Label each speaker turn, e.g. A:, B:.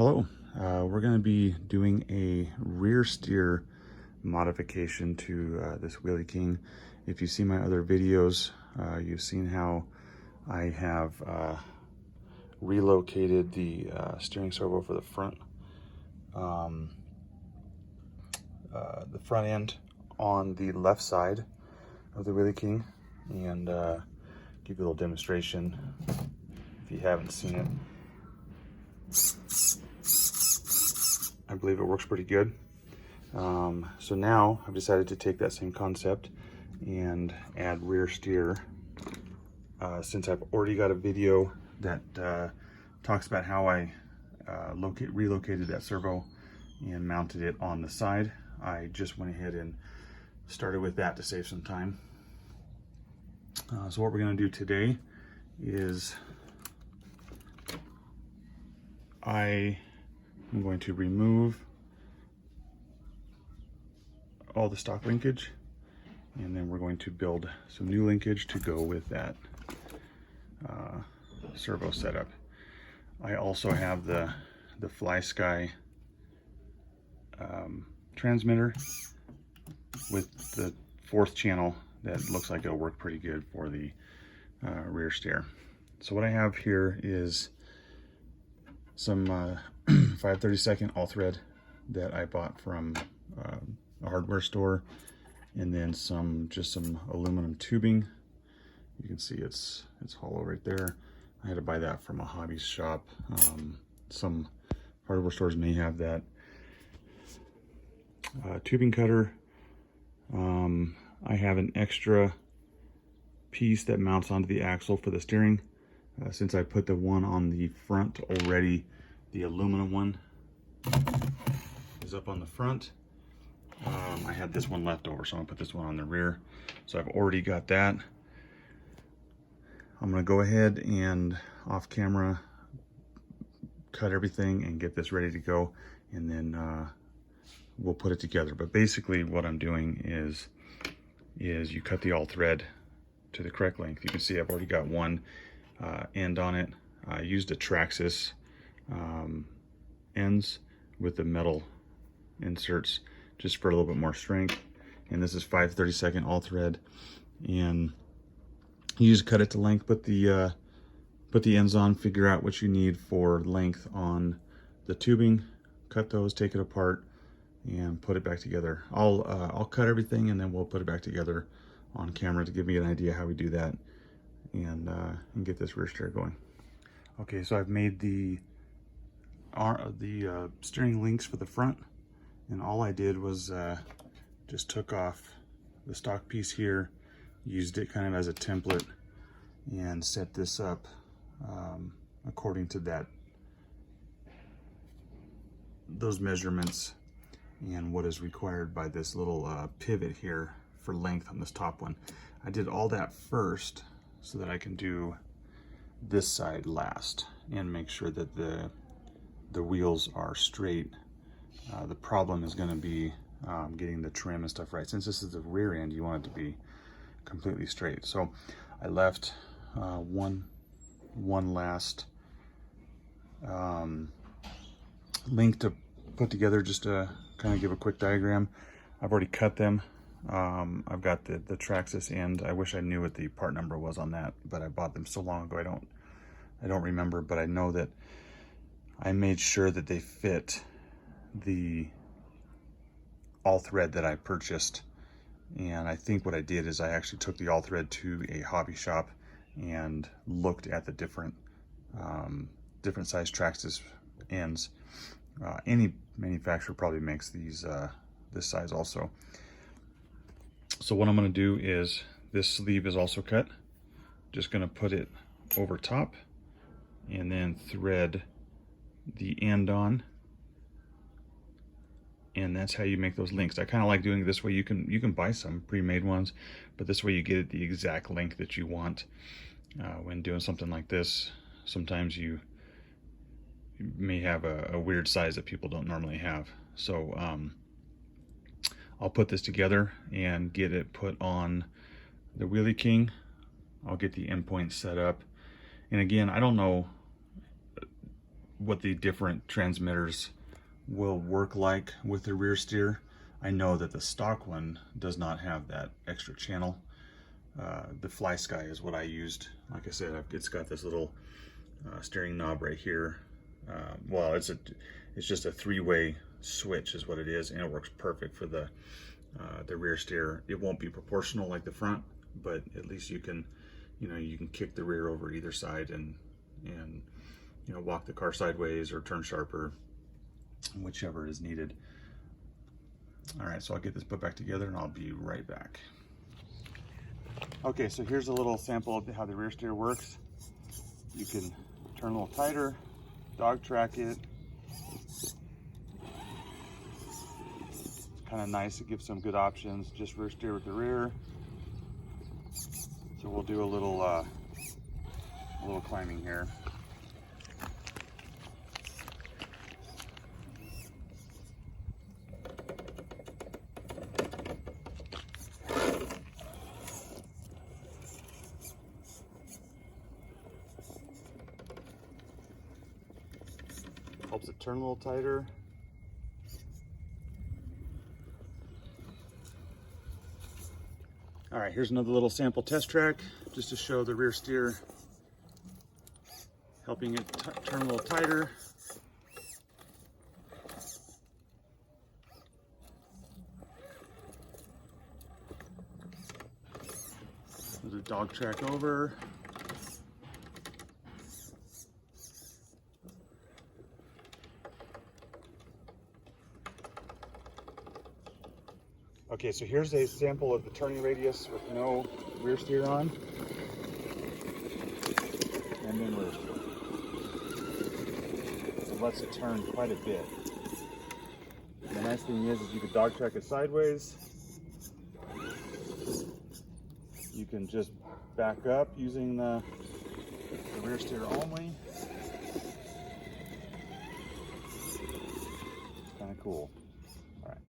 A: Hello, we're going to be doing a rear steer modification to this Wheelie King. If you see my other videos, you've seen how I have relocated the steering servo for the front end on the left side of the Wheelie King, and give you a little demonstration if you haven't seen it. I believe it works pretty good. So now I've decided to take that same concept and add rear steer. Since I've already got a video that talks about how I relocated that servo and mounted it on the side, I just went ahead and started with that to save some time. So what we're going to do today is I am going to remove all the stock linkage, and then we're going to build some new linkage to go with that servo setup. I also have the Fly Sky transmitter with the 4th channel that looks like it'll work pretty good for the rear steer. So what I have here is some 5/32 all thread that I bought from a hardware store, and then just some aluminum tubing. You can see it's hollow right there. I had to buy that from a hobby shop. Some hardware stores may have that. Tubing cutter. I have an extra piece that mounts onto the axle for the steering. Since I put the one on the front already, the aluminum one is up on the front. I had this one left over, so I'm gonna put this one on the rear. So I've already got that. I'm gonna go ahead and off camera cut everything and get this ready to go, and then we'll put it together. But basically what I'm doing is you cut the all thread to the correct length. You can see I've already got one end on it. I used a Traxxas ends with the metal inserts just for a little bit more strength. And this is 5/32 all thread, and you just cut it to length. Put the ends on, figure out what you need for length on the tubing, cut those, take it apart, and put it back together. I'll cut everything, and then we'll put it back together on camera to give me an idea how we do that, and get this rear steer going. Okay, so I've made the steering links for the front, and all I did was just took off the stock piece here, used it kind of as a template, and set this up according to those measurements and what is required by this little pivot here for length on this top one. I did all that first so that I can do this side last and make sure that the wheels are straight. The problem is going to be getting the trim and stuff right. Since this is the rear end, you want it to be completely straight. So I left one last link to put together, just to kind of give a quick diagram. I've already cut them. I've got the Traxxas end. I wish I knew what the part number was on that, but I bought them so long ago I don't remember, but I know that I made sure that they fit the all thread that I purchased. And I think what I did is I actually took the all thread to a hobby shop and looked at the different size Traxxas ends. Any manufacturer probably makes these this size also. So what I'm going to do is, this sleeve is also cut. Just going to put it over top and then thread the end on, and that's how you make those links. I kind of like doing it this way. You can buy some pre-made ones, but this way you get it the exact length that you want. When doing something like this, sometimes you may have a weird size that people don't normally have. So I'll put this together and get it put on the Wheelie King. I'll get the endpoint set up, and again, I don't know what the different transmitters will work like with the rear steer. I know that the stock one does not have that extra channel. The Fly Sky is what I used. Like I said, it's got this little steering knob right here. Well, it's just a three-way switch is what it is, and it works perfect for the rear steer. It won't be proportional like the front, but at least you can, you can kick the rear over either side and walk the car sideways or turn sharper, whichever is needed. All right, so I'll get this put back together and I'll be right back. Okay, so here's a little sample of how the rear steer works. You can turn a little tighter, dog track it. It's kind of nice. It gives some good options. Just rear steer with the rear. So we'll do a little climbing here. Helps it turn a little tighter. All right, here's another little sample test track just to show the rear steer, helping it turn a little tighter. There's a dog track over. Okay, so here's a sample of the turning radius with no rear steer on, and then rear steer. It lets it turn quite a bit. And the nice thing is you can dog track it sideways. You can just back up using the rear steer only.